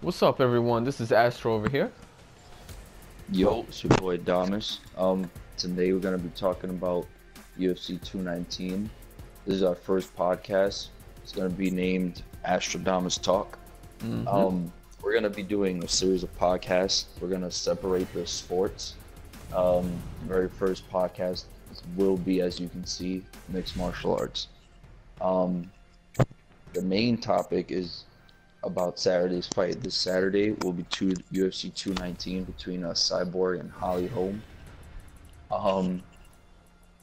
What's up, everyone? This is Astro over here. Yo, it's your boy Damus. Today we're gonna be talking about UFC 219. This is our first podcast. It's gonna be named AstroDamus Talk. We're gonna be doing a series of podcasts. We're gonna separate the sports. Very first podcast will be, as you can see, mixed martial arts. The main topic is about Saturday's fight. This Saturday will be UFC 219 between Cyborg and Holly Holm.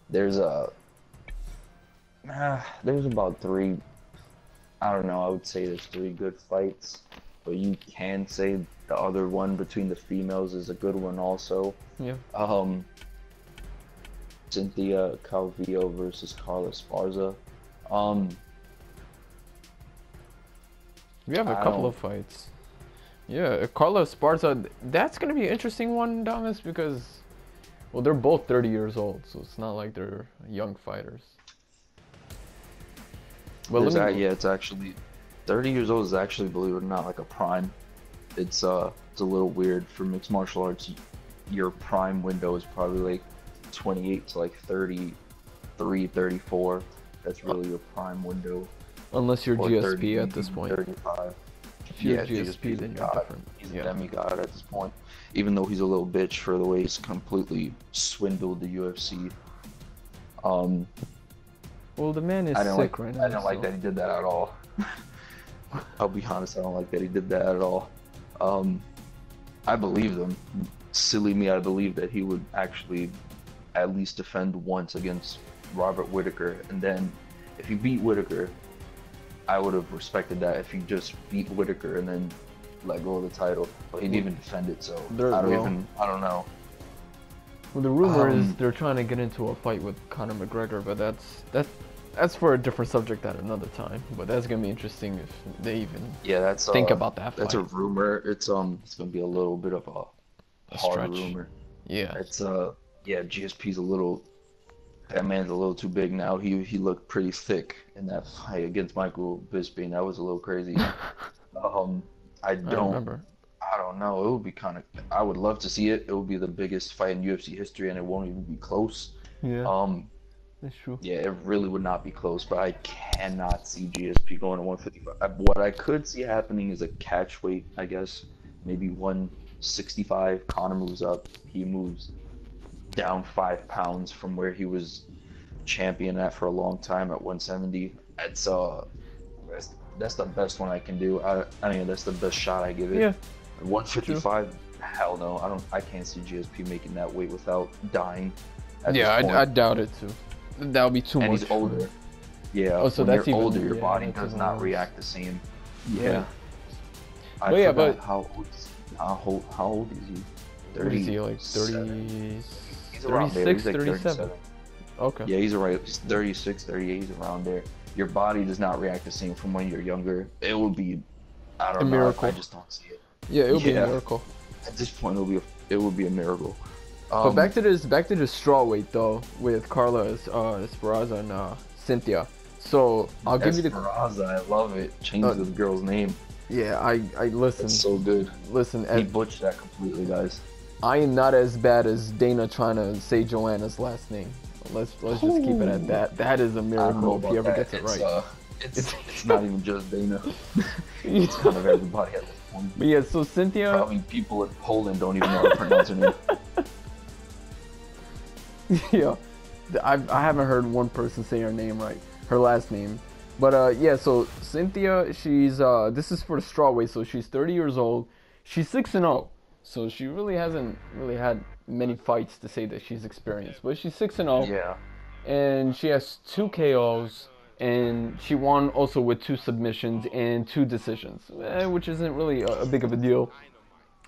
There's about three. I don't know. I would say there's three good fights, but you can say the other one between the females is a good one also. Yeah. Cynthia Calvillo versus Carla Esparza. We have a couple of fights. Yeah, Carla Esparza, that's going to be an interesting one, Damas, because, well, they're both 30 years old, so it's not like they're young fighters. Well, it's actually 30 years old is actually, believe it or not, like a prime. It's a little weird for mixed martial arts. Your prime window is probably like 28 to like 33, 34. That's really your prime window. Unless you're Or GSP 30, at this point. 35. If you're Yeah, GSP, then you're different. He's a demigod at this point. Even though he's a little bitch for the way he's completely swindled the UFC. Well, the man is sick right now. I don't like that he did that at all. I'll be honest, I don't like that he did that at all. I believed him. Silly me, I believed that he would actually at least defend once against Robert Whittaker, and then if he beat Whittaker, I would have respected that if he just beat Whittaker and then let go of the title. But he didn't even defend it, so I don't know. Well, the rumor is they're trying to get into a fight with Conor McGregor, but that's for a different subject at another time. But that's gonna be interesting if they even think about that fight. That's a rumor. It's gonna be a little bit of a hard stretch. rumor. Yeah. It's GSP's a little. That man's a little too big now. He looked pretty thick in that fight against Michael Bisping. That was a little crazy. I don't know. It would be kind of. I would love to see it. It would be the biggest fight in UFC history, and it won't even be close. Yeah. That's true. Yeah, it really would not be close. But I cannot see GSP going to 155. What I could see happening is a catch weight. I guess maybe 165. Conor moves up. He moves down 5 pounds from where he was champion at for a long time at 170. That's the best one I can do. I mean, that's the best shot I give it. Yeah. 155, hell no. I can't see GSP making that weight without dying. Yeah, I doubt it too. That would be too much. And he's older. Yeah. Oh, so when that's you're even older, your body does not worse. react the same. Yeah. I forgot how old is he? 30. What is he, like 30? He's around there. He's like 37. 37. Okay. Yeah, he's 36, 38, he's around there. Your body does not react the same from when you're younger. It would be, I don't know. Miracle. I just don't see it. Yeah, it would be a miracle. At this point, it would be a miracle. But back to this strawweight though, with Carla Esparza and Cynthia. So I'll give you the. Esparza, I love it. Change the girl's name. Yeah, I listen. It's so good. Listen, He butchered that completely, guys. I am not as bad as Dana trying to say Joanna's last name. Let's just keep it at that. That is a miracle if he ever gets it right. It's not even just Dana. It's kind of everybody at this point. But yeah, so Cynthia. Probably people in Poland don't even know how to pronounce her name. Yeah, I haven't heard one person say her name right, her last name. But yeah, so Cynthia, she's this is for the strawweight, so she's 30 years old. She's 6-0, so she really hasn't had many fights to say that she's experienced. But she's 6-0. Yeah. And she has 2 KOs, and she won also with 2 submissions and 2 decisions, which isn't really a big of a deal.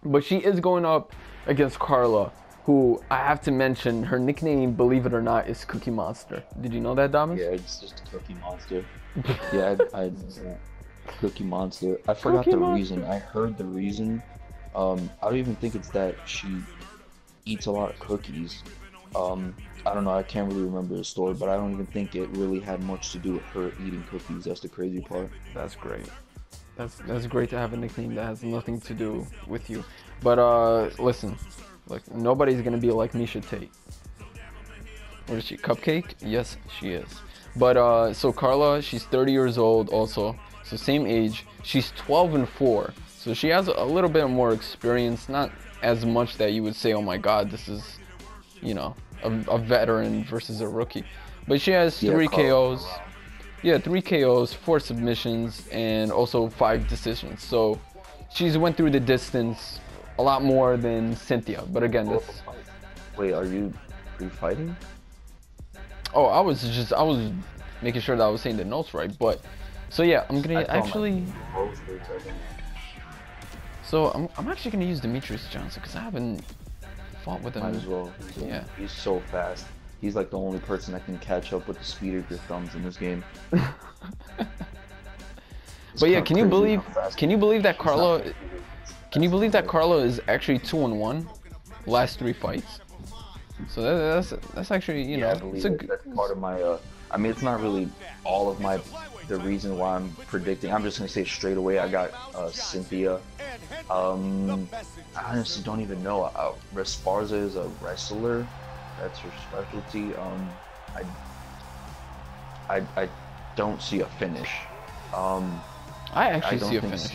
But she is going up against Carla, who I have to mention, her nickname, believe it or not, is Cookie Monster. Did you know that, Damas? Yeah, it's just a Cookie Monster. Yeah, I Cookie Monster. I forgot the reason. I heard the reason. I don't even think it's that she eats a lot of cookies. I don't know, I can't really remember the story, but I don't even think it really had much to do with her eating cookies. That's the crazy part. That's great. That's great to have a nickname that has nothing to do with you. But listen, like nobody's gonna be like Misha Tate. What is she? Cupcake? Yes, she is. But so Carla, she's 30 years old also. So same age. She's 12-4. So she has a little bit more experience, not as much that you would say, oh my God, this is, you know, a veteran versus a rookie. But she has 3 KOs. Yeah, 3 KOs, 4 submissions, and also 5 decisions. So she's went through the distance a lot more than Cynthia. But again, that's... Wait, are you pre-fighting? Oh, I was making sure that I was saying the notes right. But so yeah, I'm gonna actually. So I'm actually gonna use Demetrius Johnson because I haven't fought with him. Might as well. Yeah. He's so fast. He's like the only person that can catch up with the speed of your thumbs in this game. But yeah, can you believe that Carla? Can you believe that Carla is actually 2-1 last 3 fights? So that's actually, you know, I believe that's part of my. I mean, it's not really all of the reason why I'm predicting. I'm just gonna say straight away, I got Cynthia. I honestly don't even know. Esparza is a wrestler. That's her specialty. I don't see a finish. I actually see a finish.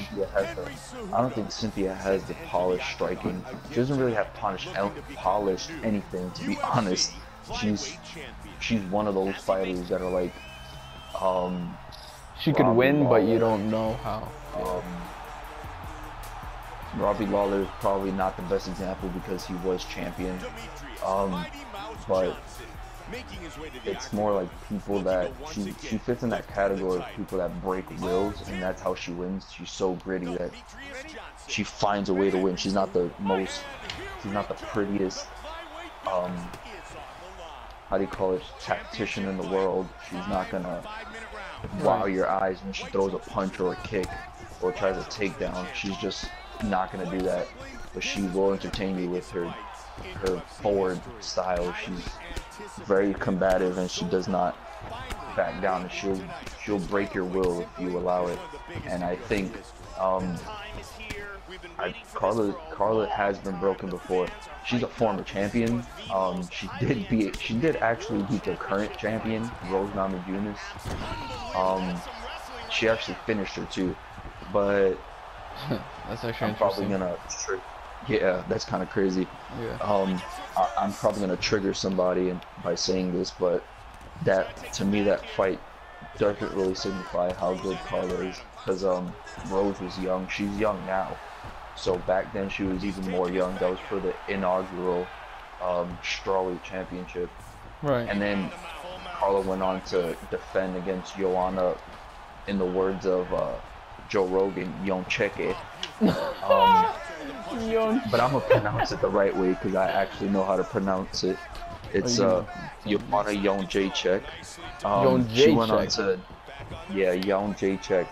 I don't think Cynthia has the polished striking. She doesn't really have polished anything, to be honest. She's one of those fighters that are like, she could win, but you don't know how. Robbie Lawler is probably not the best example because he was champion. But it's more like people that she fits in that category of people that break wills, and that's how she wins. She's so gritty that she finds a way to win. She's not the prettiest, how do you call it, tactician in the world. She's not gonna wow your eyes when she throws a punch or a kick or tries a takedown. She's just not gonna do that, but she will entertain you with her forward style. She's very combative and she does not back down, and she'll break your will if you allow it. And I think Carla has been broken before. She's a former champion. She did actually beat the current champion, Rose Namajunas. She actually finished her too, but that's actually I'm probably gonna. Yeah, that's kind of crazy. Yeah. I'm probably gonna trigger somebody by saying this, but to me that fight doesn't really signify how good Carla is, because Rose was young. She's young now, so back then she was even more young. That was for the inaugural strawweight championship. Right. And then Carla went on to defend against Joanna, in the words of Joe Rogan, Jedrzejczyk. But I'm gonna pronounce it the right way because I actually know how to pronounce it. It's Joanna Jedrzejczyk. She went on to, Jedrzejczyk.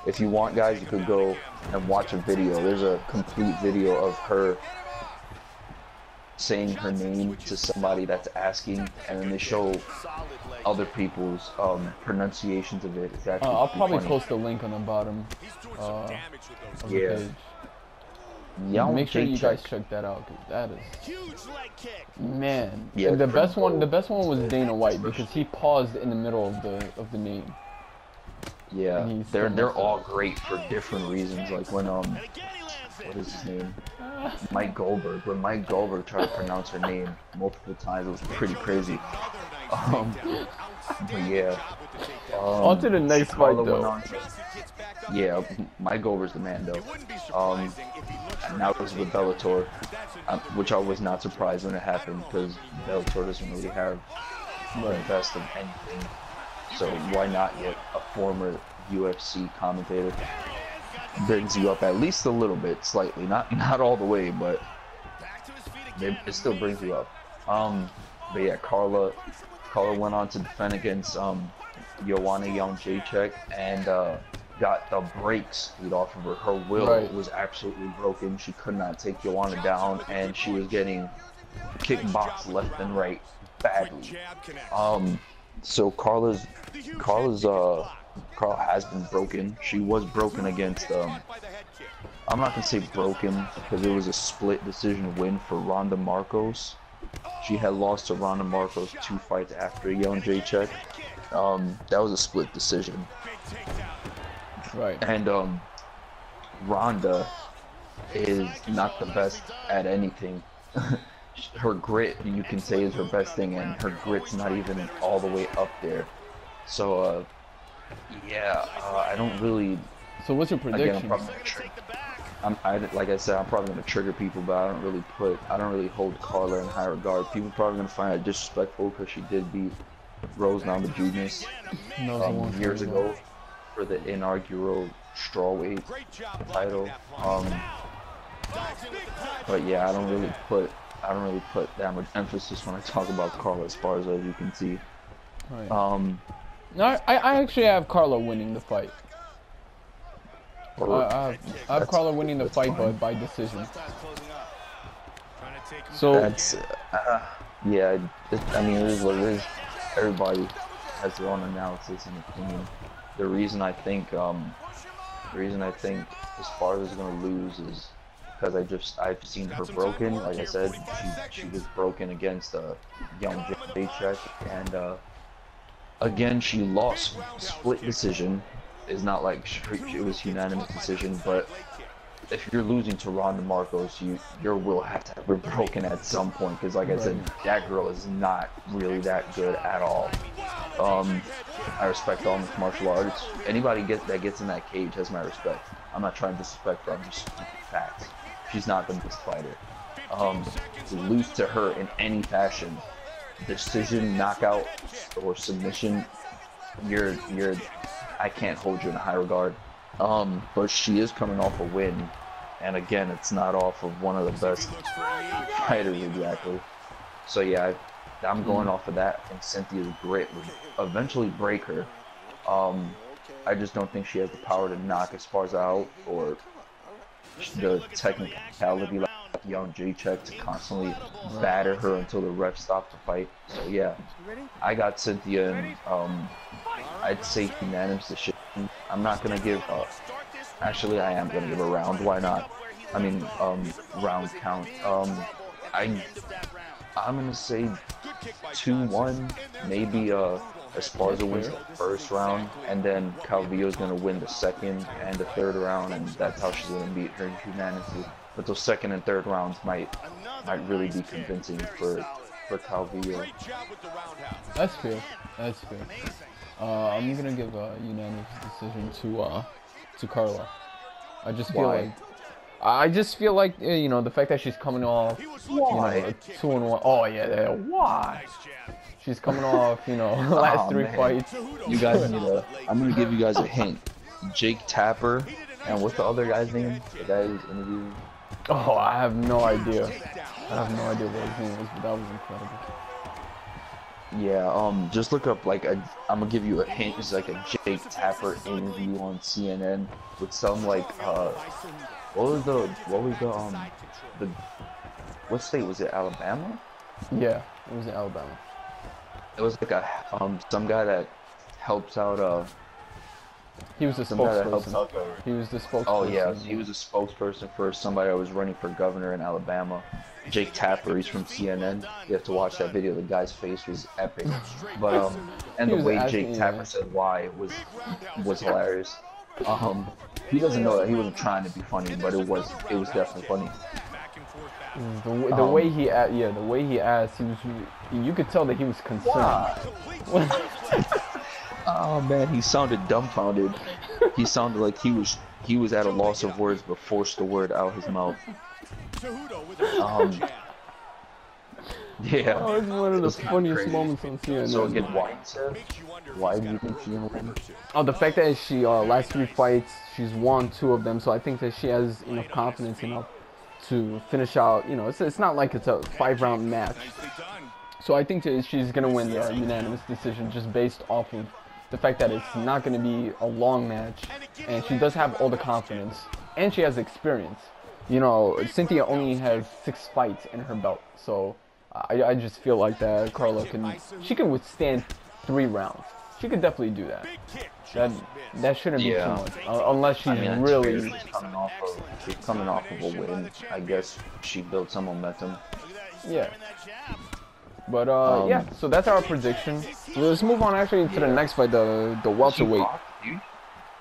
If you want, guys, you could go and watch a video. There's a complete video of her saying her name to somebody that's asking, and then they show other people's pronunciations of it. It's actually I'll probably funny. post a link on the bottom of the page. Make sure you guys check that out, cause that is, man. Yeah, the best one was Dana White because he paused in the middle of the name. Yeah, they're all great for different reasons. Like when what is his name? Mike Goldberg. When Mike Goldberg tried to pronounce her name multiple times, it was pretty crazy. But yeah. On to the next fight, though. Yeah, Mike Goldberg's the man, though. And now it was with Bellator, which I was not surprised when it happened, because Bellator doesn't really have the best of anything. So why not get a former UFC commentator? Brings you up at least a little bit, slightly, not all the way, but it still brings you up. But yeah, Carla went on to defend against Joanna Jedrzejczyk and got the brakes beat off of her. Her will was absolutely broken. She could not take Joanna down, and she was getting kickboxed left and right badly. So Carla's Carl has been broken. She was broken against, I'm not going to say broken because it was a split decision win for Ronda Marcos. She had lost to Ronda Marcos 2 fights after Jedrzejczyk. That was a split decision. Right. And Ronda is not the best at anything. Her grit, you can say, is her best thing, and her grit's not even all the way up there. So, yeah, I don't really. So what's your prediction? Like I said, I'm probably gonna trigger people, but I don't really hold Carla in high regard. People probably gonna find it disrespectful because she did beat Rose Namajunas years ago for the inaugural strawweight title. But yeah, I don't really put that much emphasis when I talk about Carla Esparza, as you can see. Right. No, I actually have Carla winning the fight. I have Carla winning the fight, but by decision. So that's yeah. I mean, it is what it is. Everybody has their own analysis and opinion. The reason I think Esparza is gonna lose is because I've seen her broken. Like I said, she was broken against Jedrzejczyk, and again she lost split decision. It's not like it was unanimous decision, but if you're losing to Ronda Marcos, your will have to be broken at some point, because like I said, that girl is not really that good at all. I respect all mixed martial arts. Anybody that gets in that cage has my respect. I'm not trying to disrespect her, I'm just speaking facts. She's not the best fighter. To lose to her in any fashion, decision, knockout, or submission, I can't hold you in a high regard. But she is coming off a win, and again, it's not off of one of the best fighters exactly. So yeah, I'm going off of that, and Cynthia's grit would eventually break her. I just don't think she has the power to knock Esparza out, or the technicality like Jedrzejczyk to constantly batter her until the ref stops the fight. So yeah, I got Cynthia in, I'd say unanimous decision. I'm not gonna give actually I am gonna give a round. Why not? I mean round count. I'm gonna say 2-1. Maybe Esparza wins the first round, and then Calvillo's gonna win the second and the third round, and that's how she's gonna beat her unanimously. But those second and third rounds might really be convincing for Calvillo. That's fair. That's fair. I'm gonna give a unanimous decision to Carla. I just feel like you know, the fact that she's coming off, you know, a 2-1. Oh yeah, why? She's coming off, you know, last 3 fights. You guys need I'm gonna give you guys a hint. Jake Tapper, and what's the other guy's name? The guy who's interviewing. Oh, I have no idea. I have no idea what his name was, but that was incredible. Yeah, just look up, like, I'm gonna give you a hint. It's like a Jake Tapper interview on CNN with some, like, what state was it? Alabama? Yeah, it was in Alabama. It was like some guy that helps out, he was the spokesperson. He was the spokesperson. Oh yeah, he was a spokesperson for somebody that was running for governor in Alabama. Jake Tapper, he's from CNN. You have to watch that video. The guy's face was epic. But and the way Jake Tapper said why was hilarious. He doesn't know that he wasn't trying to be funny, but it was definitely funny. The way he asked, you could tell that he was concerned. Oh man, he sounded dumbfounded. He sounded like he was at a loss of words, but forced the word out his mouth. Yeah. Oh, it's one of the funniest moments on CNN. So again, why do you think she gonna win? Oh, the fact that she last 3 fights, she's won 2 of them, so I think that she has enough confidence enough to finish out. You know, it's not like it's a 5-round match. So I think that she's gonna win the unanimous decision just based off of the fact that it's not going to be a long match, and she does have all the confidence, and she has experience. You know, Cynthia only has 6 fights in her belt, so I just feel like that Carla can withstand 3 rounds. she could definitely do that. That shouldn't be too Yeah. much, unless she's I mean, really. she's coming off of a win. I guess she built some momentum. Yeah. But yeah. So that's our prediction. Let's move on actually to the next fight, the welterweight.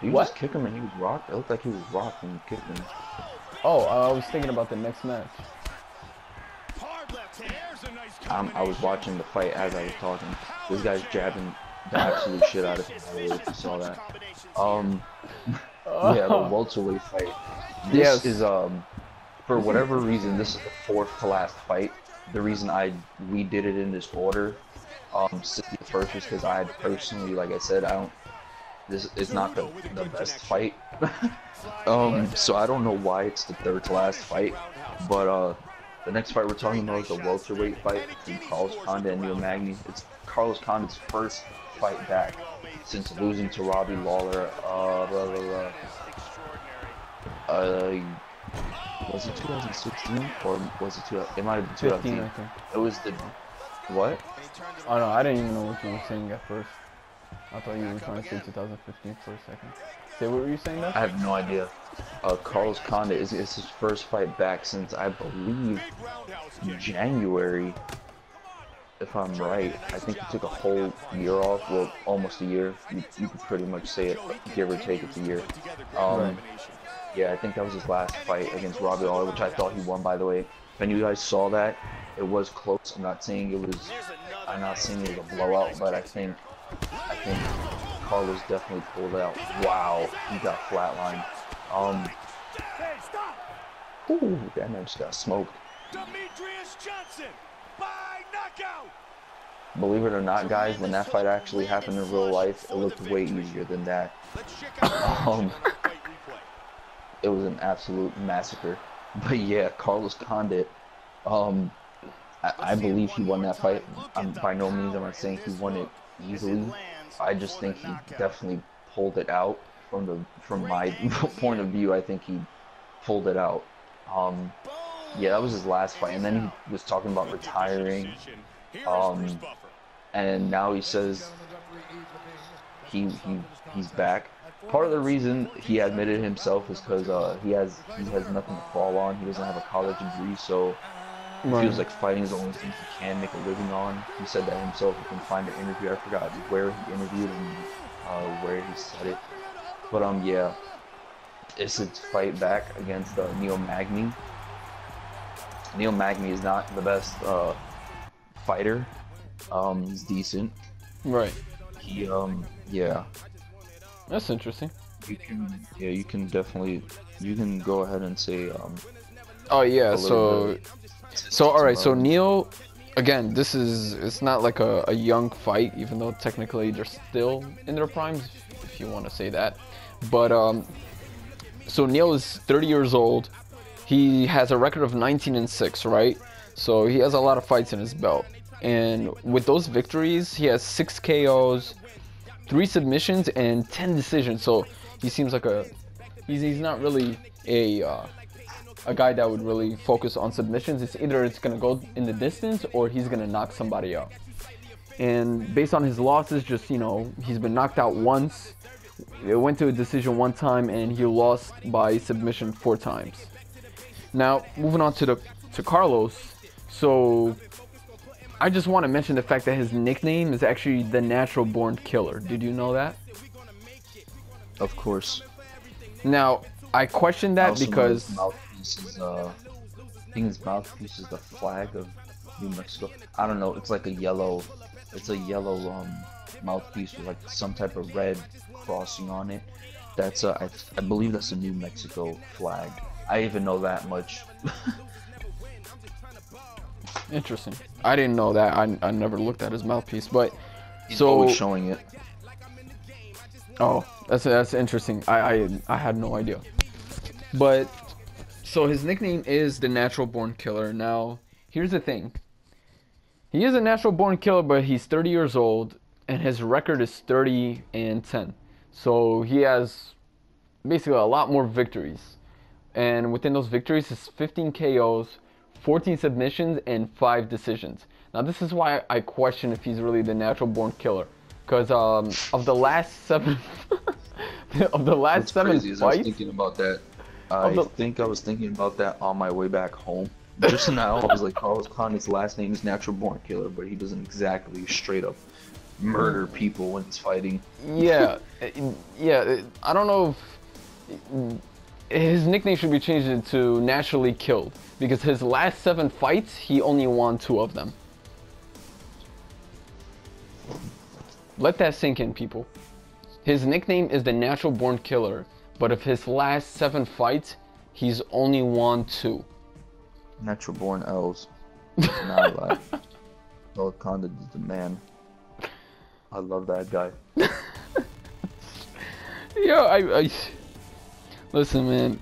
You What? just kick him and he was rocked? It looked like he was rocked when you kicked him. Oh, I was thinking about the next match. I was watching the fight as I was talking. This guy's jabbing the absolute shit out of him. I don't know if you saw that. Yeah, the welterweight fight. This is for whatever reason, this is the fourth to last fight. The reason we did it in this order, the first was because I personally, like I said, this is not the best fight. So I don't know why it's the third to last fight, but the next fight we're talking about is the welterweight fight between Carlos Condit and Neil Magny. It's Carlos Condit's first fight back since losing to Robbie Lawler. Was it 2016 or was it it might have been 2015? I think. It was the what? Oh no, I didn't even know what you were saying at first. I thought you were trying to say 2015 for a second. Say what were you saying now? I have no idea. Carlos Condit is his first fight back since I believe January, if I'm right. I think he took a whole year off, well, almost a year. You could pretty much say it, give or take, it's a year. Right. Yeah, I think that was his last fight against Robbie Lawler, which I thought he won, by the way. If any of you guys saw that, it was close. I'm not saying it was a blowout, but I think Carlos definitely pulled it out. Wow, he got flatlined. Ooh, that man just got smoked. Believe it or not, guys, when that fight actually happened in real life, it looked way easier than that. It was an absolute massacre. But yeah, Carlos Condit, I believe he won that fight. By no means am I saying he won it easily. I just think he definitely pulled it out from my point of view. I think he pulled it out. Yeah, that was his last fight, and then he was talking about retiring. And now he says he's back. Part of the reason he admitted himself is because he has nothing to fall on. He doesn't have a college degree, so he feels like fighting is the only thing he can make a living on. He said that himself. You can find an interview. I forgot where he interviewed and where he said it. But yeah, it's his fight back against Neil Magny. Neil Magny is not the best fighter. He's decent. Right. He yeah. That's interesting. You can definitely go ahead and say oh yeah, so all right, so Neil, again, it's not like a young fight, even though technically they're still in their primes, if you want to say that. But so Neil is 30 years old. He has a record of 19-6, right? So he has a lot of fights in his belt, and with those victories, he has 6 KOs, 3 submissions, and 10 decisions. So he seems like he's not really a guy that would really focus on submissions. It's either it's gonna go in the distance or he's gonna knock somebody out. And based on his losses, just he's been knocked out once. It went to a decision 1 time, and he lost by submission 4 times. Now moving on to Carlos. So I just want to mention the fact that his nickname is actually the Natural Born Killer. Did you know that? Of course. Now, I question that because I think his mouthpiece is the flag of New Mexico. I don't know. It's like a yellow. It's a yellow mouthpiece with like some type of red crossing on it. That's I believe that's a New Mexico flag. I even know that much. Interesting. I didn't know that. I never looked at his mouthpiece, but he's always showing it. Oh, that's interesting. I had no idea. But so his nickname is the Natural Born Killer. Now, here's the thing. He is a natural born killer, but he's 30 years old, and his record is 30-10. So he has basically a lot more victories. And within those victories is 15 KOs, 14 submissions, and 5 decisions. Now this is why I question if he's really the natural born killer. Because of the last 7 of the last What's 7 crazy is I was fights. thinking about that. Of I the, think I was thinking about that on my way back home. Just now, I was like, Carlos Condit's last name is Natural Born Killer, but he doesn't exactly straight up murder people when he's fighting. yeah, yeah. I don't know if his nickname should be changed into Naturally Killed, because his last 7 fights, he only won 2 of them. Let that sink in, people. His nickname is the Natural Born Killer, but of his last 7 fights, he's only won 2. Natural Born L's. Not a lie. Carlos Condit is the man. I love that guy. Yo, I listen, man.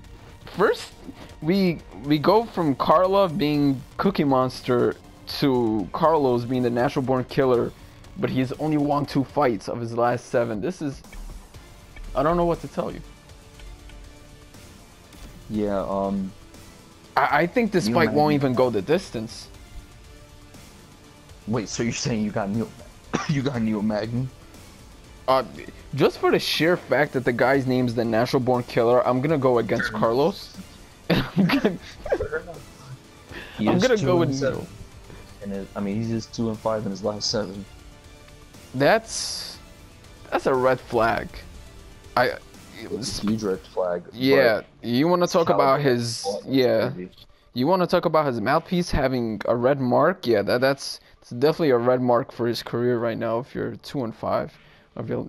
First, we go from Carla being Cookie Monster to Carlos being the Natural Born Killer, but he's only won 2 fights of his last 7. This is, I don't know what to tell you. Yeah, I think this fight won't even go the distance. wait, so you're saying you got Neil you got Neil Magny? Just for the sheer fact that the guy's name is the Natural Born Killer, I'm gonna go against Carlos. I'm gonna go with Neil. And I mean, he's just 2-5 in his last 7. That's a red flag. It's a huge red flag. Yeah, you want to talk about his crazy. You want to talk about his mouthpiece having a red mark? Yeah, that's definitely a red mark for his career right now. If you're 2-5,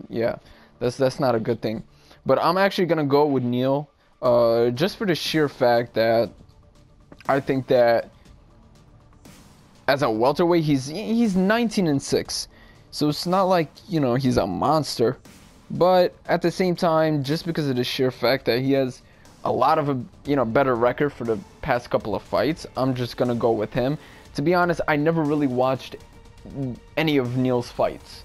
yeah, that's not a good thing. But I'm actually gonna go with Neil, just for the sheer fact that I think that as a welterweight, he's 19-6, so it's not like, you know, he's a monster. But at the same time, just because of the sheer fact that he has a lot of a, you know, better record for the past couple of fights, I'm just gonna go with him. To be honest, I never really watched any of Neil's fights.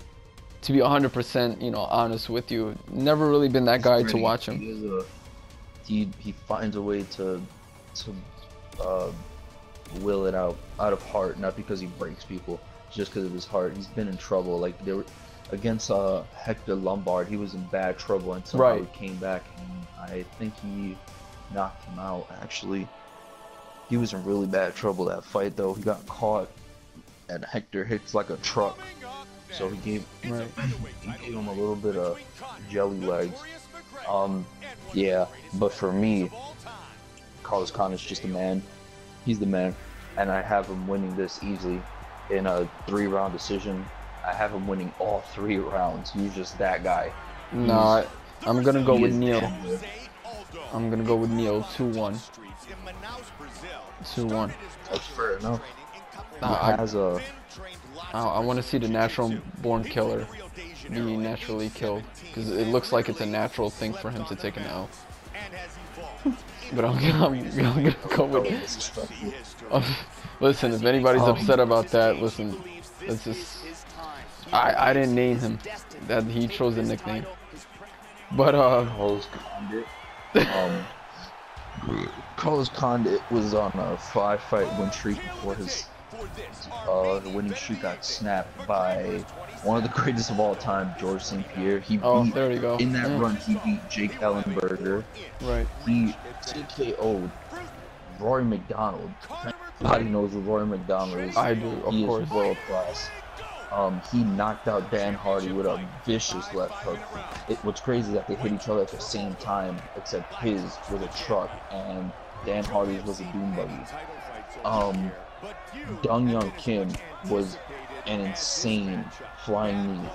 To be 100%, you know, honest with you, never really been that guy to watch him. He finds a way to will it out of heart, not because he breaks people, just because of his heart. He's been in trouble. Like they were against Hector Lombard, he was in bad trouble, and somehow he came back, and I think he knocked him out. Actually, he was in really bad trouble that fight, though. He got caught, and Hector hits like a truck, so he gave him a little bit of jelly legs. Yeah, but for me, Carlos Condit's just a man. He's the man, and I have him winning this easily in a 3-round decision. I have him winning all 3 rounds. He's just that guy. No, I'm gonna go with Neil. I'm gonna go with Neil. 2-1. 2-1. That's fair enough. I want to see the Natural Born Killer be naturally killed, because it looks like it's a natural thing for him to take an L. But I'm gonna go with. Listen, if anybody's upset about that, listen, it's just. I didn't name him. That he chose the nickname. But Carlos Condit was on a 5-fight win streak before his the winning streak got snapped by one of the greatest of all time, George St. Pierre. He beat, there you go. In that run, he beat Jake Ellenberger. Right. He TKO'd Rory McDonald. Everybody knows who Rory McDonald is. I do, of he course. Is world class. He knocked out Dan Hardy with a vicious left hook. What's crazy is that they hit each other at the same time, except his was a truck and Dan Hardy's was a doom buggy. Dong Young Kim was an insane flying knee.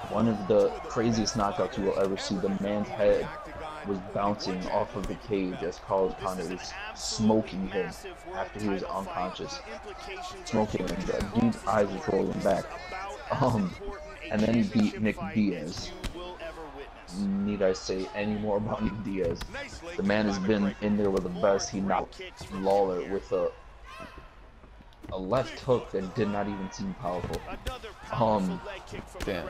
One of the craziest knockouts you will ever see. The man's head was bouncing off of the cage as Carlos Condit was smoking him after he was unconscious. Smoking him. The dude's eyes was rolling back. And then he beat Nick Diaz. Need I say any more about Nick Diaz? The man has been in there with the best. He knocked Lawler with a left hook that did not even seem powerful. Damn.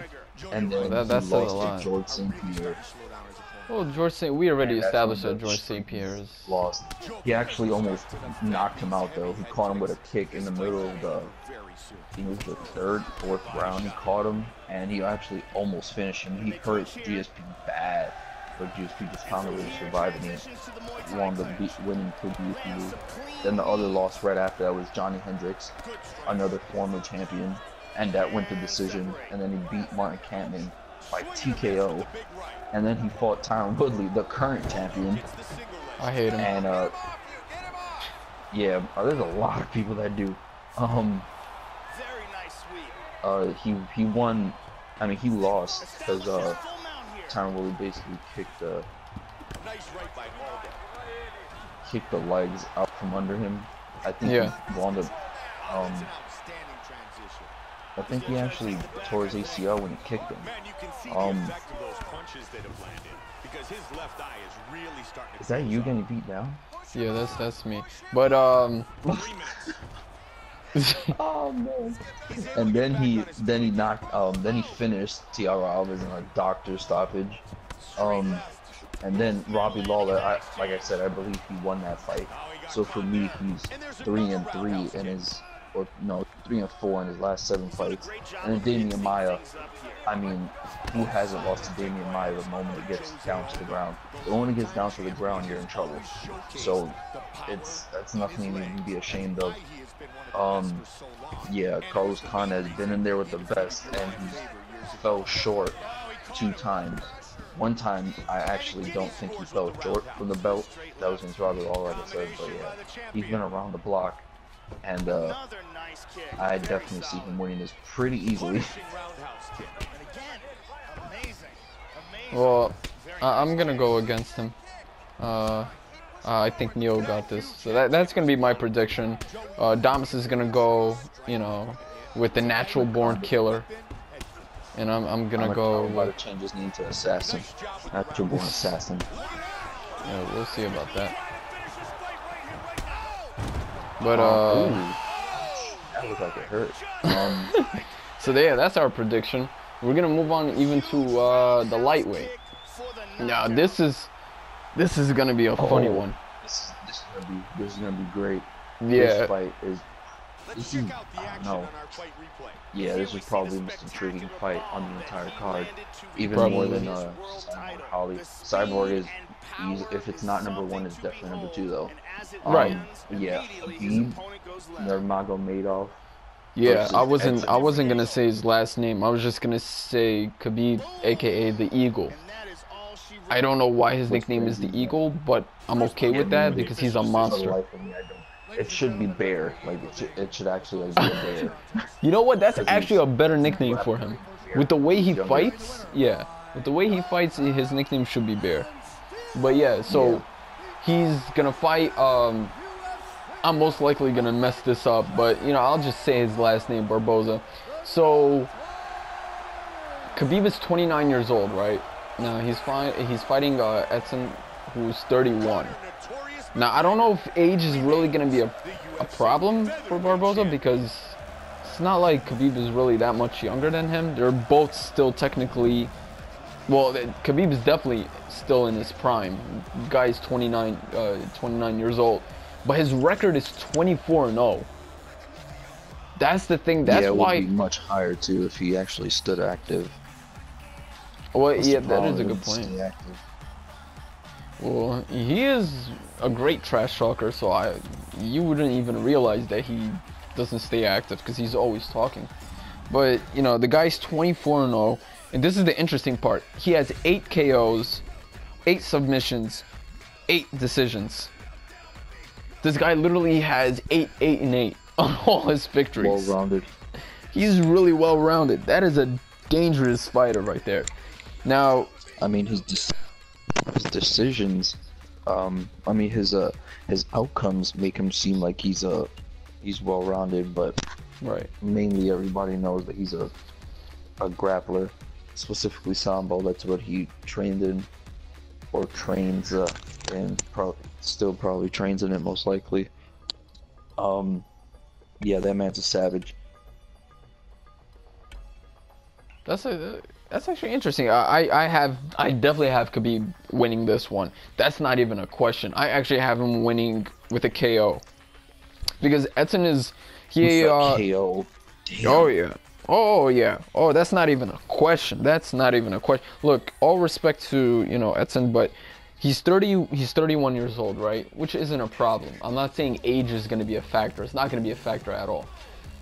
And then That he says a lost lot. to George St. Pierre. Well, George St. We already And that's established when that the George St. streak Pierre is. lost. He actually almost knocked him out though. He caught him with a kick in the middle of the, I think it was the third, fourth round. He caught him, and he actually almost finished him. He hurt GSP bad, but GSP just found a way to survive, and he won the winning preview. Then the other loss right after that was Johnny Hendricks, another former champion, and that went to decision. And then he beat Martin Kampmann by TKO, and then he fought Tyron Woodley, the current champion. I hate him. And yeah, there's a lot of people that do. He won. I mean, he lost because Tyron Woodley basically kicked the legs out from under him. I think he wound up. I think he actually tore his ACL when he kicked him. Is that you getting beat down? Yeah, that's me. But Oh man. And then he knocked then he finished Tiago Alves in a doctor stoppage. And then Robbie Lawler, like I said, I believe he won that fight. So for me, he's 3-3 in his, or no, 3-4 in his last 7 fights. And then Damian Maia, I mean, who hasn't lost to Damian Maia the moment it gets down to the ground? The moment it gets down to the ground, you're in trouble. So that's nothing to even be ashamed of. Yeah, Carlos Khan has been in there with the best, and he fell short 2 times. One time, I actually don't think he fell short from the belt. That was against Robbie Lawler, like I said, but yeah, he's been around the block, and I definitely see him winning this pretty easily. well, I'm gonna go against him. I think Neo got this, so that's gonna be my prediction. Damus is gonna go, you know, with the natural born killer. And I'm gonna go. About to change his name to Assassin. Natural born assassin. Yeah, we'll see about that. But that looked like it hurt. So yeah, that's our prediction. We're gonna move on even to the lightweight. Now this is gonna be a funny one. This is gonna be great. Yeah. This fight is. I don't know. Yeah, this is probably the most intriguing fight on the entire card, even more than Cyborg Holly. Cyborg is, if it's not #1, it's definitely #2 though. Right. Yeah, Khabib Nurmagomedov. Yeah, I wasn't gonna say his last name. I was just gonna say Khabib, aka the Eagle. I don't know why his nickname is the Eagle, but I'm okay with that because he's a monster. It should be Bear. Like it should actually like be a bear. You know what? That's actually a better nickname for him. With the way he fights, yeah. With the way he fights, his nickname should be Bear. But yeah, so he's gonna fight. I'm most likely gonna mess this up, but you know, I'll just say his last name, Barboza. So Khabib is 29 years old, right? Now he's fighting Edson, who's 31. Now, I don't know if age is really going to be a problem for Barboza because it's not like Khabib is really that much younger than him. They're both still technically, well, Khabib is definitely still in his prime. The guy's 29 years old, but his record is 24-0. That's the thing. That's why it would be much higher too if he actually stood active. Well, yeah, that is a good point. Well, he is a great trash talker, so you wouldn't even realize that he doesn't stay active because he's always talking. But, you know, the guy's 24-0, and this is the interesting part. He has 8 KOs, 8 submissions, 8 decisions. This guy literally has 8-8-8 on all his victories. Well-rounded. He's really well-rounded. That is a dangerous fighter right there. Now, I mean, his decisions, I mean, his outcomes make him seem like he's well-rounded, but right. Mainly everybody knows that he's a grappler, specifically Sambo. That's what he trained in, or trains, and still probably trains in it most likely. Yeah, that man's a savage. That's actually interesting. I definitely have Khabib winning this one. That's not even a question. I actually have him winning with a KO because Edson is KO. Damn. Oh yeah. Oh yeah. Oh, that's not even a question. That's not even a question. Look, all respect to, you know, Edson, but he's 31 years old, right? Which isn't a problem. I'm not saying age is going to be a factor. It's not going to be a factor at all.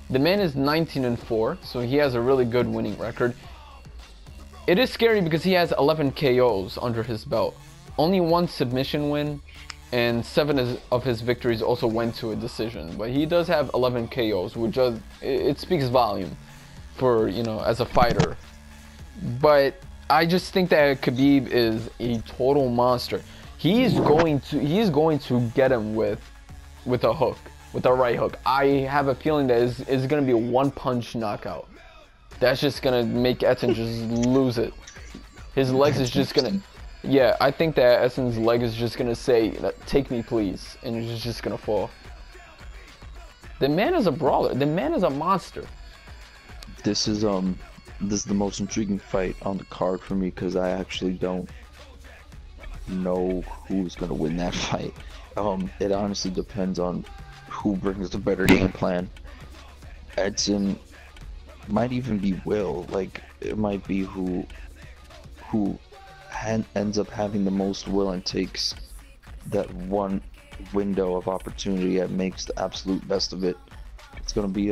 The man is 19-4, so he has a really good winning record. It is scary because he has 11 KOs under his belt. Only one submission win, and 7 of his victories also went to a decision. But he does have 11 KOs, which it speaks volume for, you know, as a fighter. But I just think that Khabib is a total monster. He's going to get him with a hook, with a right hook. I have a feeling that it's going to be a one-punch knockout. That's just going to make Edson just lose it. His legs is just going to... Yeah, I think that Edson's leg is just going to say, take me please, and it's just going to fall. The man is a brawler. The man is a monster. This is the most intriguing fight on the card for me because I actually don't know who's going to win that fight. It honestly depends on who brings the better game plan. Edson might even be Will. Like, it might be who ends up having the most will and takes that one window of opportunity and makes the absolute best of it. It's gonna be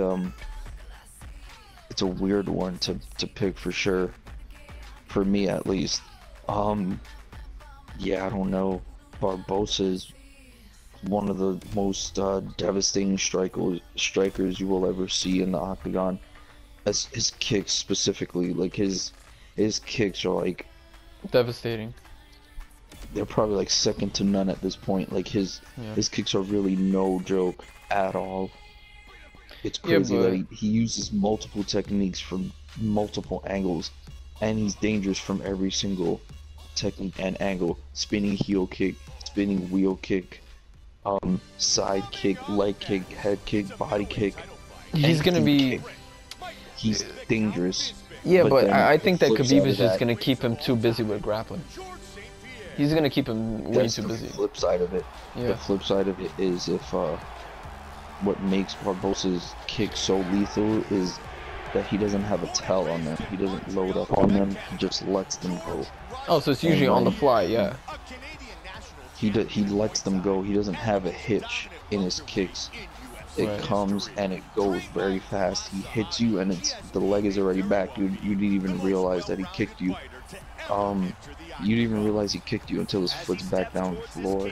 it's a weird one to pick for sure, for me at least. Yeah, I don't know. Barbosa is one of the most devastating strikers you will ever see in the octagon. As his kicks specifically, like his kicks are like devastating. They're probably like second to none at this point. Like his kicks are really no joke at all. It's crazy that he uses multiple techniques from multiple angles, and he's dangerous from every single technique and angle. Spinning heel kick, spinning wheel kick, side kick, leg kick, head kick, body kick. He's gonna be... He's dangerous. Yeah, but I think that Khabib is just gonna keep him too busy with grappling. He's gonna keep him way too busy. The flip side of it. Yeah. The flip side of it is if what makes Barbosa's kick so lethal is that he doesn't have a tell on them. He doesn't load up on them. He just lets them go. Oh, so it's usually on the fly, yeah. He lets them go. He doesn't have a hitch in his kicks. It comes and it goes very fast. He hits you and the leg is already back. You didn't even realize that he kicked you. You didn't even realize he kicked you until his foot's back down the floor.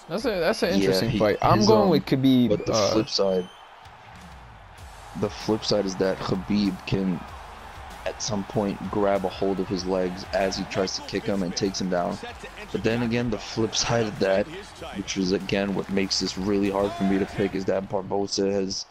That's an interesting fight. I'm going with Khabib. But the flip side is that Khabib can at some point grab a hold of his legs as he tries to kick him and takes him down. But then again, the flip side of that, which is again what makes this really hard for me to pick, is that Barbosa has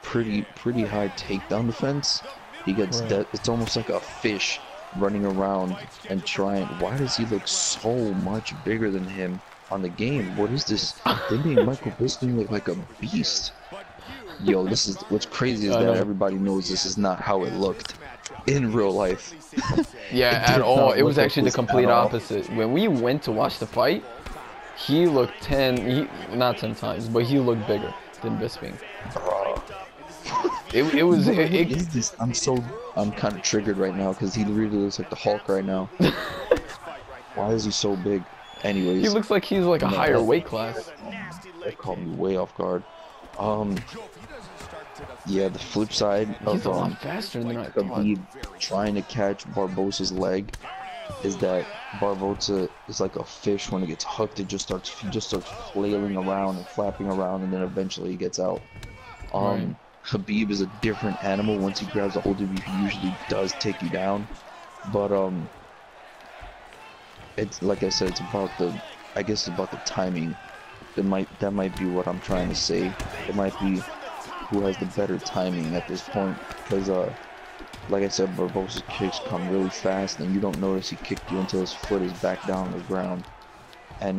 pretty high takedown defense. He gets it's almost like a fish running around and trying. Why does he look so much bigger than him on the game? What is this? They made Michael Bisping look like a beast. Yo, this is what's crazy is that everybody knows this is not how it looked in real life. Yeah, at all. It was actually the complete opposite. When we went to watch the fight, he looked not 10 times, but he looked bigger than Bisping. It was. What is this? I'm kind of triggered right now because he really looks like the Hulk right now. Why is he so big? Anyways, he looks like he's like a higher weight class. That caught me way off guard. Yeah, the flip side of a lot faster than I thought. Khabib trying to catch Barbosa's leg is that Barbosa is like a fish. When it gets hooked, he just starts flailing around and flapping around, and then eventually he gets out. Khabib is a different animal. Once he grabs a hold of you, he usually does take you down. But it's like I said, it's about I guess it's about the timing. That might be what I'm trying to say. It might be who has the better timing at this point, because like I said, Barbosa's kicks come really fast, and you don't notice he kicked you until his foot is back down on the ground. And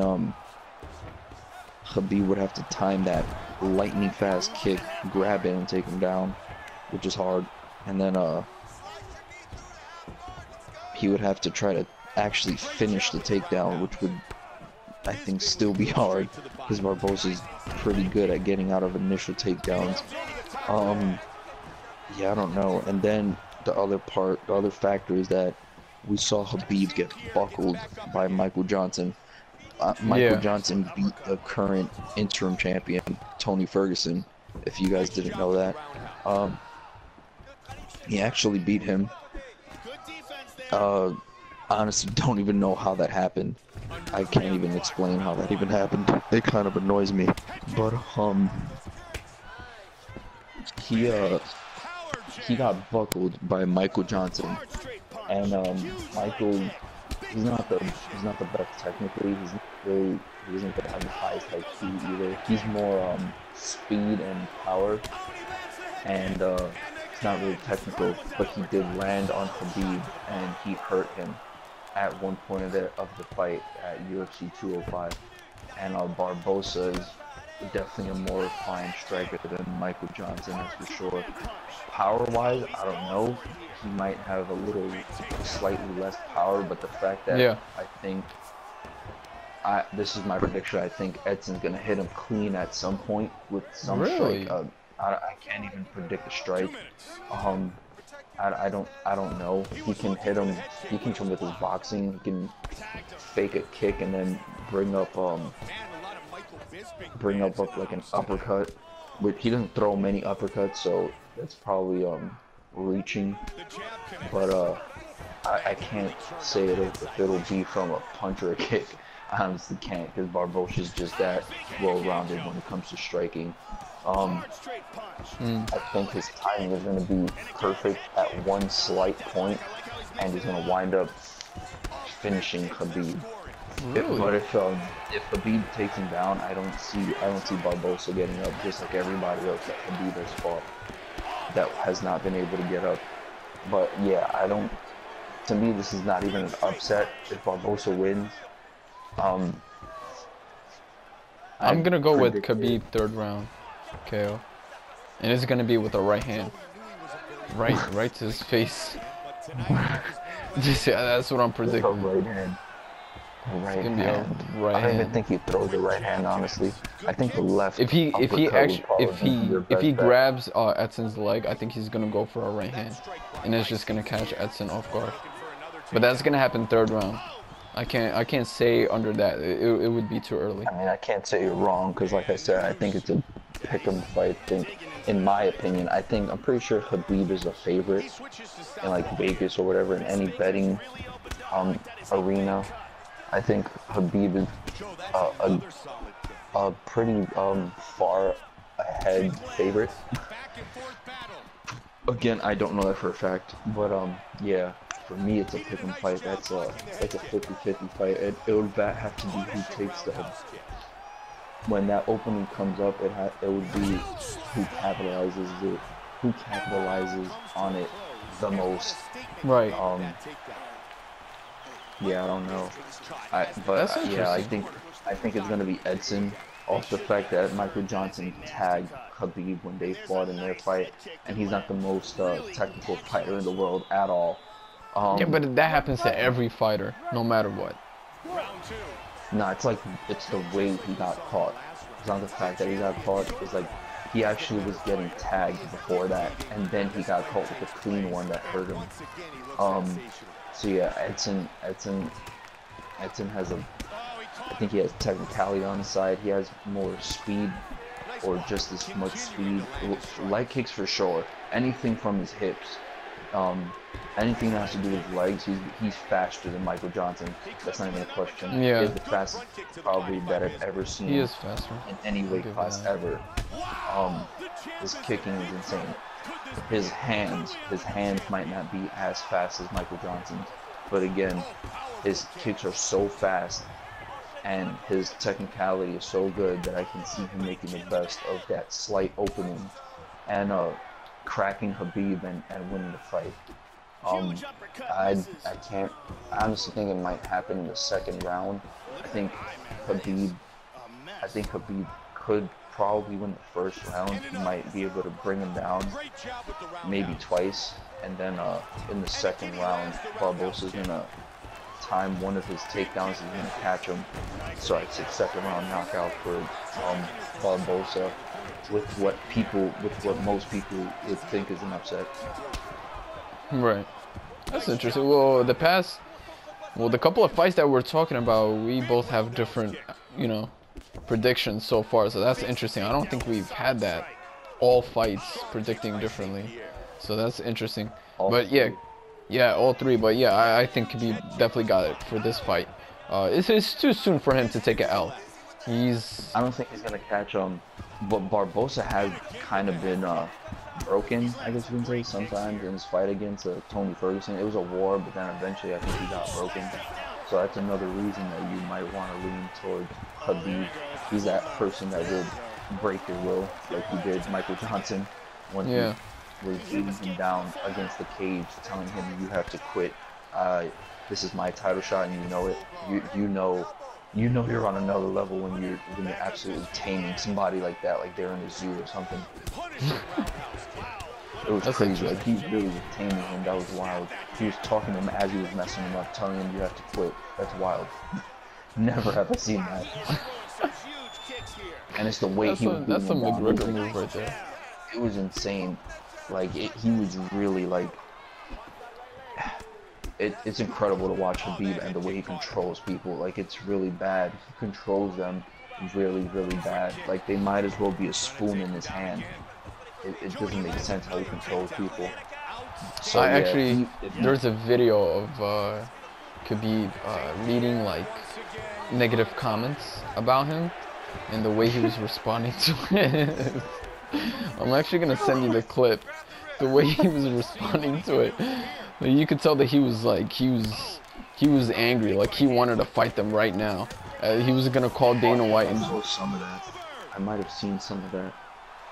Khabib would have to time that lightning fast kick, grab it and take him down, which is hard. And then he would have to try to actually finish the takedown, which would, I think, still be hard because Barbosa's pretty good at getting out of initial takedowns. Yeah, I don't know. And then the other factor is that we saw Khabib get buckled by Michael Johnson. Michael Johnson beat the current interim champion, Tony Ferguson, if you guys didn't know that. He actually beat him. Honestly, don't even know how that happened. I can't even explain how that even happened. It kind of annoys me. But, he got buckled by Michael Johnson. And, Michael, he's not the best technically. He doesn't have the highest IQ either. He's more speed and power, and he's not really technical. But he did land on Khabib, and he hurt him at one point of the fight at UFC 205. And Barbosa is definitely a more refined striker than Michael Johnson, that's for sure. Power-wise, I don't know. He might have a little, slightly less power, but the fact that I think, this is my prediction, I think Edson's gonna hit him clean at some point with some strike. I can't even predict the strike. I don't know. He can hit him. He can come with his boxing. He can fake a kick and then bring up like an uppercut. But he doesn't throw many uppercuts, so that's probably reaching. But I can't say if it'll be from a punch or a kick. I honestly can't, because Barbosha's just that well-rounded when it comes to striking. I think his timing is going to be perfect at one slight point, and he's going to wind up finishing Khabib. Really? But if Khabib takes him down, I don't see Barbosa getting up, just like everybody else that Khabib has fought that has not been able to get up. But yeah, to me, this is not even an upset if Barbosa wins. I'm gonna go with Khabib third round KO, and it's gonna be with a right hand, right to his face. Just that's what I'm predicting. Right hand. Right hand. I don't even think he throws the right hand, honestly. I think the left. If he grabs Edson's leg, I think he's gonna go for a right hand, and it's just gonna catch Edson off guard. But that's gonna happen third round. I can't say under that. It would be too early. I mean, I can't say you're wrong, because like I said, I think it's a pick'em fight. In my opinion, I'm pretty sure Khabib is a favorite in like Vegas or whatever, in any betting arena. I think Khabib is a pretty far ahead favorite. Again, I don't know that for a fact, but yeah, for me it's a pick'em fight. That's a 50-50 fight. It would have to be who takes the. When that opening comes up, it would be who capitalizes on it the most. Right. Yeah, I don't know. I think it's gonna be Edson, off the fact that Michael Johnson tagged Khabib when they fought in their fight, and he's not the most technical fighter in the world at all. Yeah, but that happens to every fighter, no matter what. No, it's the way he got caught. It's not the fact that he got caught. It's like he actually was getting tagged before that, and then he got caught with a clean one that hurt him. So yeah, Edson has I think he has technicality on his side. He has more speed, or just as much speed. Leg kicks for sure. Anything from his hips. Anything that has to do with legs, he's faster than Michael Johnson. That's not even a question. Yeah. He's the fastest probably that I've ever seen. He is faster. In any weight class ever. His kicking is insane. His hands might not be as fast as Michael Johnson's, but again, his kicks are so fast, and his technicality is so good that I can see him making the best of that slight opening, and cracking Khabib and winning the fight. I honestly think it might happen in the second round. I think Khabib could probably win the first round. He might be able to bring him down maybe twice, and then in the second round, Barbosa's gonna time one of his takedowns. He's gonna catch him. So I'd say second round knockout for Barbosa, with what most people would think is an upset. Right. That's interesting. Well, the couple of fights that we're talking about, we both have different, predictions so far. So that's interesting. I don't think we've had that, all fights predicting differently. So that's interesting. But yeah, all three. But yeah, I think Khabib definitely got it for this fight. It's too soon for him to take an L. I don't think he's gonna catch him. But Barbosa has kind of been broken, I guess you can say, sometimes in his fight against Tony Ferguson. It was a war, but then eventually I think he got broken. So that's another reason that you might want to lean towards Khabib. He's that person that will break your will, like he did Michael Johnson when he was beating him down against the cage, telling him you have to quit. This is my title shot, and you know it. You know you're on another level when you're absolutely taming somebody like that, like they're in a zoo or something. It was crazy. Like, he really was taming him. That was wild. He was talking to him as he was messing him up, telling him you have to quit. That's wild. Never have I seen that. And it's the way he was. That's some McGregor move right there. It was insane. Like, he was really like. It's incredible to watch Khabib and the way he controls people. Like, it's really bad. He controls them really, really bad. Like, they might as well be a spoon in his hand. It doesn't make sense how he controls people. So there's a video of Khabib reading like negative comments about him and the way he was responding to it. I'm actually gonna send you the clip. The way he was responding to it. You could tell that he was angry, like he wanted to fight them right now. He was gonna call Dana White and some of that. I might have seen some of that.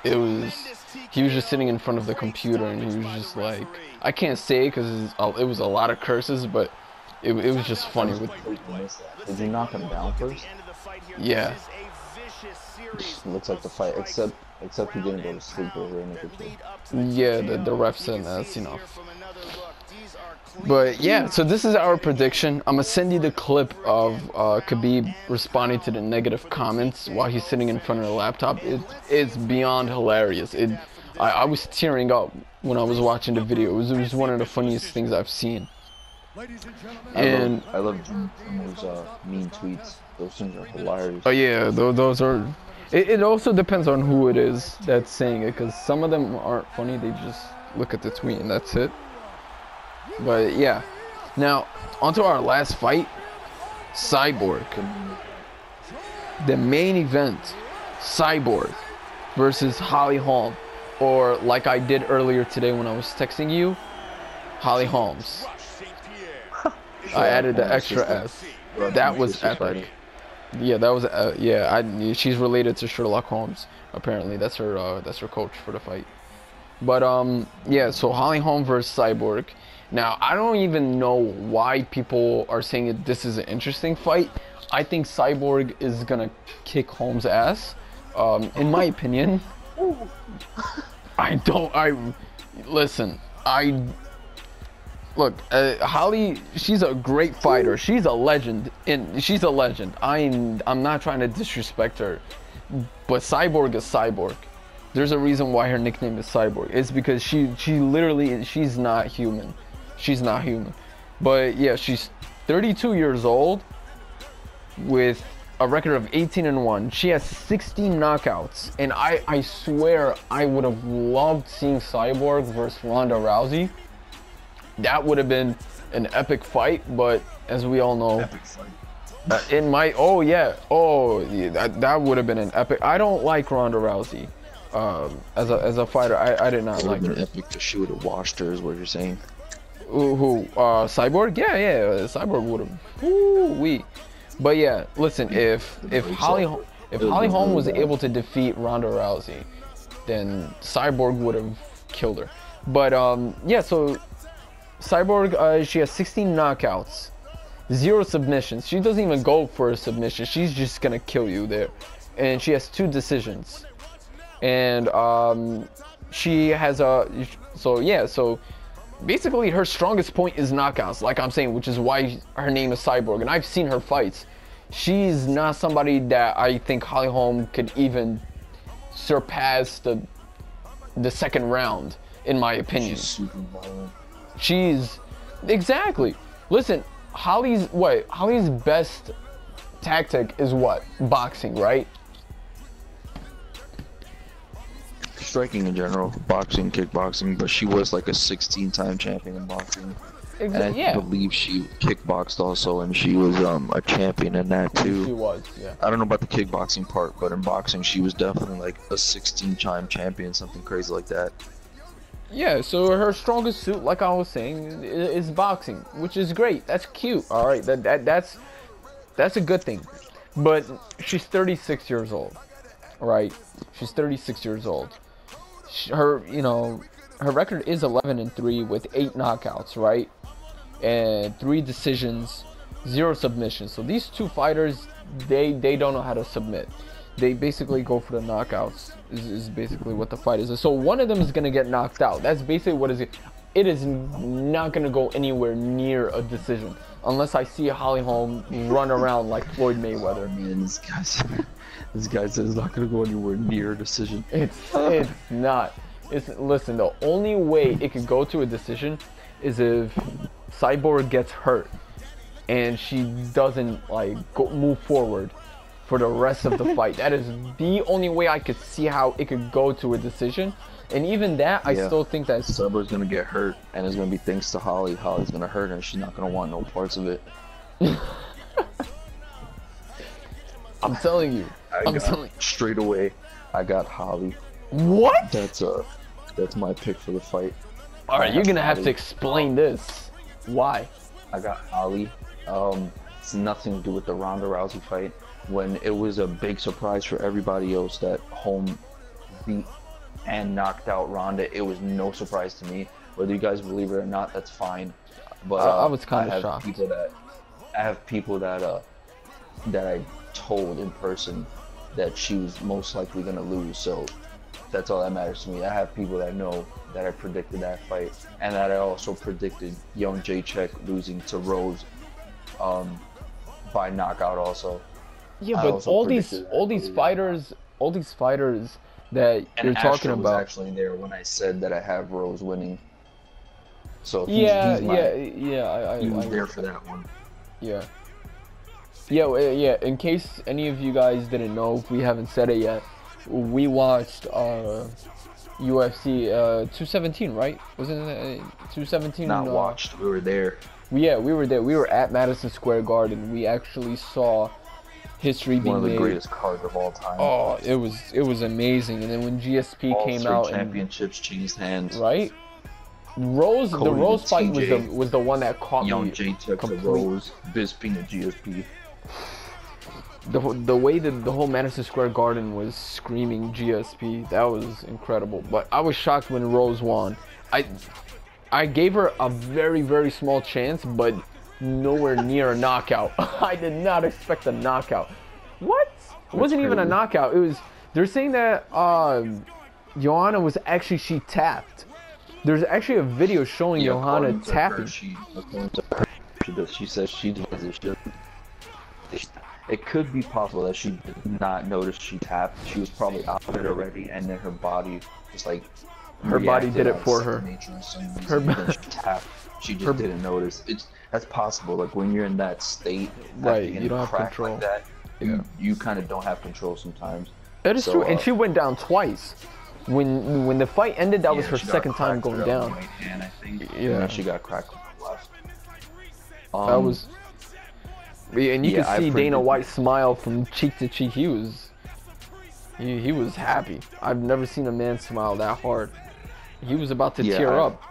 He was just sitting in front of the computer and he was just like, I can't say it because it was a lot of curses, but it was just funny. Did you knock him down first? Yeah. Looks like the fight, except he didn't go to sleep over anything. Yeah, the ref said that's enough. But yeah, so this is our prediction. I'm gonna send you the clip of Khabib responding to the negative comments while he's sitting in front of the laptop. It's beyond hilarious. I was tearing up when I was watching the video. It was one of the funniest things I've seen. And I love those mean tweets. Those things are hilarious. Oh yeah, those are. It also depends on who it is that's saying it, because some of them aren't funny. They just look at the tweet and that's it. But yeah, now onto our last fight, Cyborg. The main event, Cyborg versus Holly Holm, or like I did earlier today when I was texting you, Holly Holmes. I added the extra S. That was epic. Yeah, that was she's related to Sherlock Holmes. Apparently, that's her coach for the fight. But yeah, so Holly Holm versus Cyborg. Now, I don't even know why people are saying that this is an interesting fight. I think Cyborg is gonna kick Holmes' ass. In my opinion, Holly, she's a great fighter. She's a legend. I'm not trying to disrespect her, but Cyborg is Cyborg. There's a reason why her nickname is Cyborg. It's because she's not human. She's not human. But yeah, she's 32 years old with a record of 18-1. She has 16 knockouts. And I swear I would have loved seeing Cyborg versus Ronda Rousey. That would have been an epic fight, but as we all know, that would have been an epic. I don't like Ronda Rousey as a fighter. I did not like her. Epic because she would have washed her, is what you're saying. Cyborg? Yeah, Cyborg would have. But yeah, listen, if Holly Holm was able to defeat Ronda Rousey, then Cyborg would have killed her. But yeah, so Cyborg, she has 16 knockouts, 0 submissions. She doesn't even go for a submission. She's just gonna kill you there. And she has 2 decisions. and she has a so basically her strongest point is knockouts, like I'm saying, which is why her name is Cyborg. And I've seen her fights. She's not somebody that I think Holly Holm could even surpass the second round, in my opinion. She's super violent. She's exactly. Listen, Holly's best tactic is what? Boxing, right? Striking in general, boxing, kickboxing, but she was like a 16-time champion in boxing. And I believe she kickboxed also, and she was a champion in that too. She was, yeah. I don't know about the kickboxing part, but in boxing she was definitely like a 16-time champion, something crazy like that. Yeah, so her strongest suit, like I was saying, is boxing, which is great. That's cute. All right, that's a good thing. But she's 36 years old, right? She's 36 years old. Her record is 11-3 with 8 knockouts, right? And 3 decisions, 0 submissions. So these two fighters, they don't know how to submit. They basically go for the knockouts. Is basically what the fight is. So one of them is gonna get knocked out. That's basically what is it. It is not gonna go anywhere near a decision unless I see Holly Holm run around like Floyd Mayweather. Man, this guy said it's not gonna go anywhere near a decision. It's not. Listen, the only way it could go to a decision is if Cyborg gets hurt and she doesn't move forward for the rest of the fight. That is the only way I could see how it could go to a decision. And even that, I still think that Cyborg's gonna get hurt, and it's gonna be thanks to Holly. Holly's gonna hurt her, and she's not gonna want no parts of it. I'm telling you. Straight away, I got Holly. What? That's my pick for the fight. All right, you're gonna have to explain this. Why? I got Holly. It's nothing to do with the Ronda Rousey fight. When it was a big surprise for everybody else that Holm beat and knocked out Ronda, it was no surprise to me. Whether you guys believe it or not, that's fine. But I was kind of shocked. I have people that I told in person that she was most likely gonna lose. So that's all that matters to me. I have people that know that I predicted that fight, and that I also predicted young Jacek losing to Rose by knockout also. Yeah, but all these fighters that you're talking about. Was actually there when I said that I have Rose winning. So he was there for that one. Yeah. In case any of you guys didn't know, if we haven't said it yet, we watched UFC 217, right? Wasn't it 217? Not watched. We were there. Yeah, we were there. We were at Madison Square Garden. We actually saw history being made. One of the greatest cards of all time. Oh, it was amazing. And then when GSP came out, championships changed hands. Right? The Rose fight was the one that caught young me. Young Jacek to Rose, Bisping to GSP. The way that the whole Madison Square Garden was screaming GSP, that was incredible. But I was shocked when Rose won. I gave her a very, very small chance, but nowhere near a knockout. I did not expect a knockout. What? It wasn't even a knockout. They're saying that Joanna was actually, she tapped. There's actually a video showing Joanna tapping. She says she does it. It could be possible that she did not notice she tapped. She was probably out of it already, and then her body just her body did it for her. She tapped. She just didn't notice. That's possible. Like when you're in that state, right? You don't have control. Like that, you kind of don't have control sometimes. That is true, and she went down twice. When the fight ended, that was her second time going down. Right hand, I think. Yeah. And then she got cracked with the left. That was. And you can see Dana White smile from cheek to cheek. He was happy. I've never seen a man smile that hard. He was about to tear up.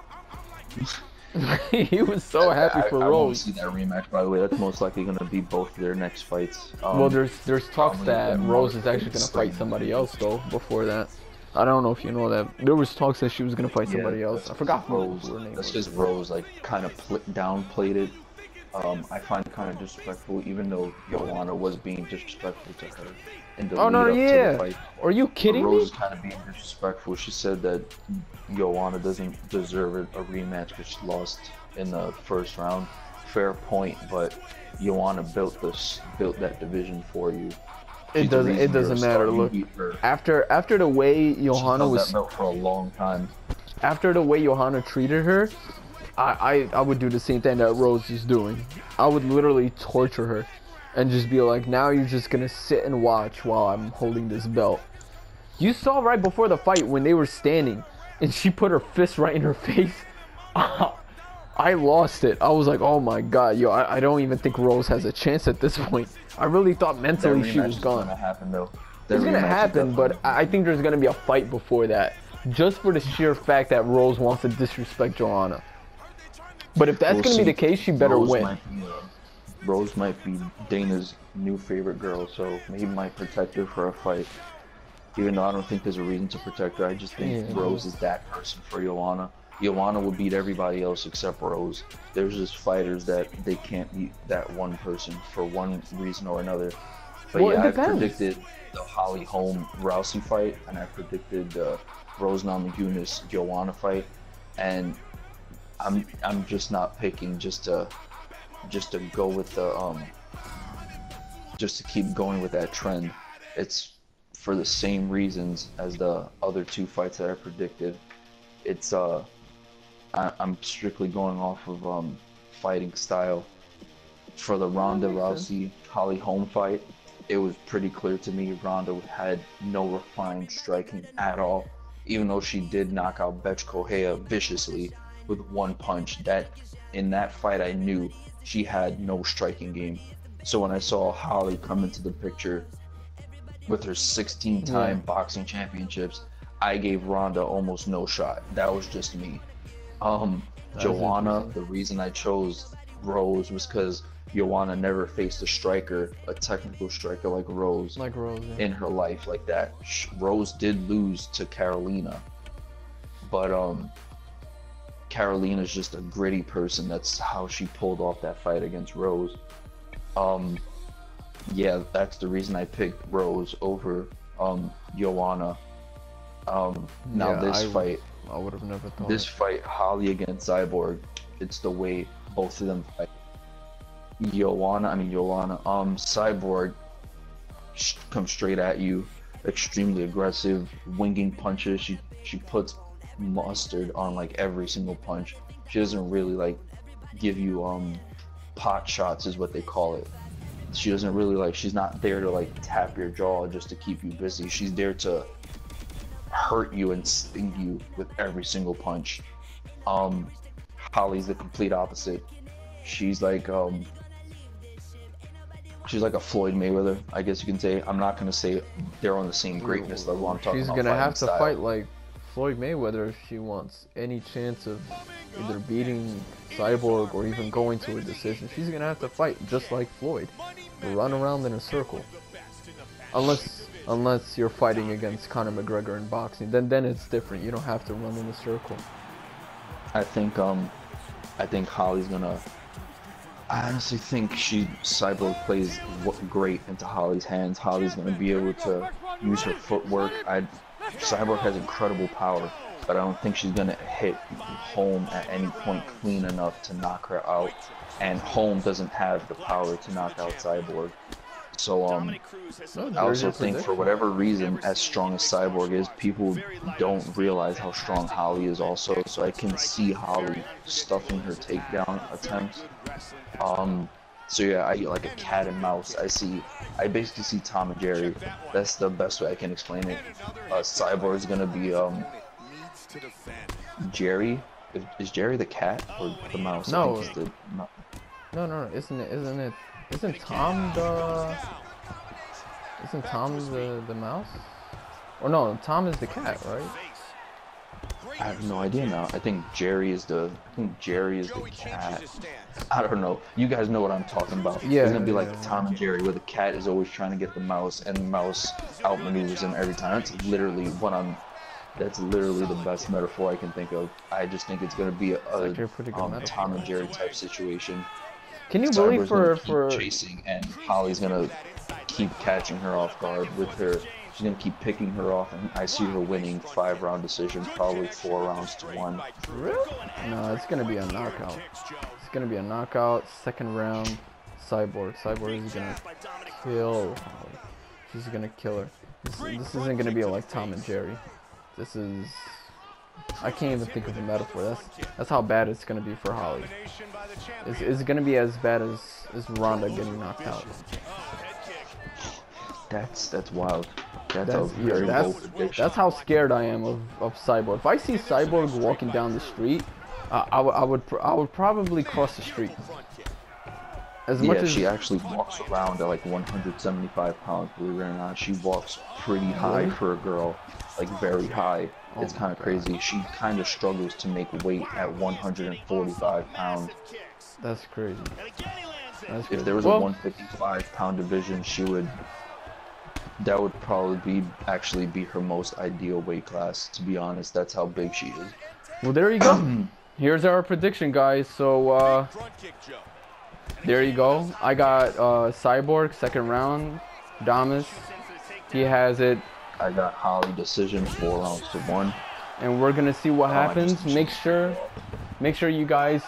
He was so happy for Rose. I want to see that rematch, by the way. That's most likely going to be both of their next fights. Well, there's talks that Rose is actually going to fight somebody else though before that. I don't know if you know that. There was talks that she was going to fight somebody else. I forgot who her name was. That's just Rose kind of downplayed it. I find it kind of disrespectful, even though Joanna was being disrespectful to her in the Oh no, lead up to the yeah. fight. Are you kidding Rose me? is kind of being disrespectful. She said that Joanna doesn't deserve a rematch because she lost in the first round. Fair point, but Joanna built that division for you. It doesn't matter. Look, after the way Johanna was, that belt for a long time. after the way Johanna treated her, I would do the same thing that Rose is doing. I would literally torture her and just be like, now you're just gonna sit and watch while I'm holding this belt. You saw right before the fight when they were standing and she put her fist right in her face. I lost it. I was like, oh my god, yo, I don't even think Rose has a chance at this point. I really thought mentally she was gone. Gonna happen, though. It's gonna happen, but I think there's gonna be a fight before that, just for the sheer fact that Rose wants to disrespect Joanna. But if that's gonna be the case, she better win. Rose might be Dana's new favorite girl, so he might protect her for a fight. Even though I don't think there's a reason to protect her, I just think Rose is that person for Joanna. Joanna would beat everybody else except Rose. There's just fighters that they can't beat that one person for one reason or another. But well, yeah, I predicted the Holly Holm Rousey fight, and I predicted the Rose Namajunas Joanna fight, and I'm just not picking just to go with the just to keep going with that trend. It's for the same reasons as the other two fights that I predicted. It's I'm strictly going off of fighting style. For the Ronda Rousey Holly Holm fight, it was pretty clear to me Ronda had no refined striking at all, even though she did knock out Betch Correia viciously with one punch. That in that fight I knew she had no striking game. So when I saw Holly come into the picture with her 16-time boxing championships, I gave Ronda almost no shot. That was just me. Joanna, the reason I chose Rose was because Joanna never faced a striker, a technical striker like Rose, in her life like that. Rose did lose to Carolina, but Carolina's just a gritty person. That's how she pulled off that fight against Rose. Yeah, that's the reason I picked Rose over Joanna. Now this fight, I would have never thought. This fight, Holly against Cyborg, it's the way both of them fight. Cyborg comes straight at you, extremely aggressive, winging punches. She puts mustard on like every single punch. She doesn't really like give you pot shots is what they call it. She doesn't really like, she's not there to like tap your jaw just to keep you busy. She's there to hurt you and sting you with every single punch. Holly's the complete opposite. She's like a Floyd Mayweather, I guess you can say. I'm not gonna say they're on the same greatness level. I'm talking about she's gonna have to style. fight like Floyd Mayweather if she wants any chance of either beating Cyborg or even going to a decision. She's gonna have to fight just like Floyd, run around in a circle. Unless you're fighting against Conor McGregor in boxing, then it's different. You don't have to run in a circle. I think Holly's gonna. I honestly think Cyborg plays great into Holly's hands. Holly's gonna be able to use her footwork. Cyborg has incredible power, but I don't think she's gonna hit Holm at any point clean enough to knock her out. And Holm doesn't have the power to knock out Cyborg. So I also think for whatever reason, as strong as Cyborg is, people don't realize how strong Holly is also. So I can see Holly stuffing her takedown attempts. So yeah, I like a cat and mouse. I basically see Tom and Jerry. That's the best way I can explain it. Cyborg is gonna be Jerry. Is Jerry the cat or the mouse? No. I think No. Isn't Tom the mouse? Or no, Tom is the cat, right? I have no idea now. I think Jerry is the cat. I don't know. You guys know what I'm talking about. Yeah. It's gonna be like Tom and Jerry, where the cat is always trying to get the mouse, and the mouse outmaneuvers him every time. That's literally the best metaphor I can think of. I just think it's gonna be a Tom and Jerry type situation. Can you believe Cyborg's for gonna keep chasing, and Holly's gonna keep catching her off guard with her. She's gonna keep picking her off, and I see her winning 5-round decision, probably 4 rounds to 1. Really? No, it's gonna be a knockout. It's gonna be a knockout. Second round. Cyborg. Cyborg is gonna kill Holly. She's gonna kill her. This isn't gonna be like Tom and Jerry. This is. I can't even think of a metaphor. That's how bad it's gonna be for Holly. It's gonna be as bad as Ronda getting knocked out. That's wild. That's a very bold prediction. That's how scared I am of Cyborg. If I see Cyborg walking down the street, I would probably cross the street. As much as she actually walks around at like 175 pounds, believe it or not. She walks pretty high for a girl, like very high. It's kind of crazy. She kind of struggles to make weight at 145 pounds. That's crazy. If there was a 155-pound division, that would probably be her most ideal weight class, to be honest. That's how big she is. Well, there you go. Here's our prediction, guys. So, there you go. I got Cyborg, second round. Damus, he has it. I got Holly decision, 4 rounds to 1. And we're gonna see what happens. Make sure you guys,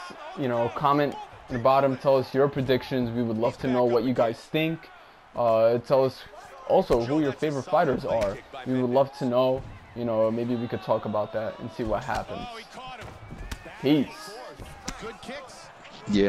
comment in the bottom. Tell us your predictions. We would love to know what you guys think. Tell us also who your favorite fighters are. We would love to know. Maybe we could talk about that and see what happens. Peace. Yeah.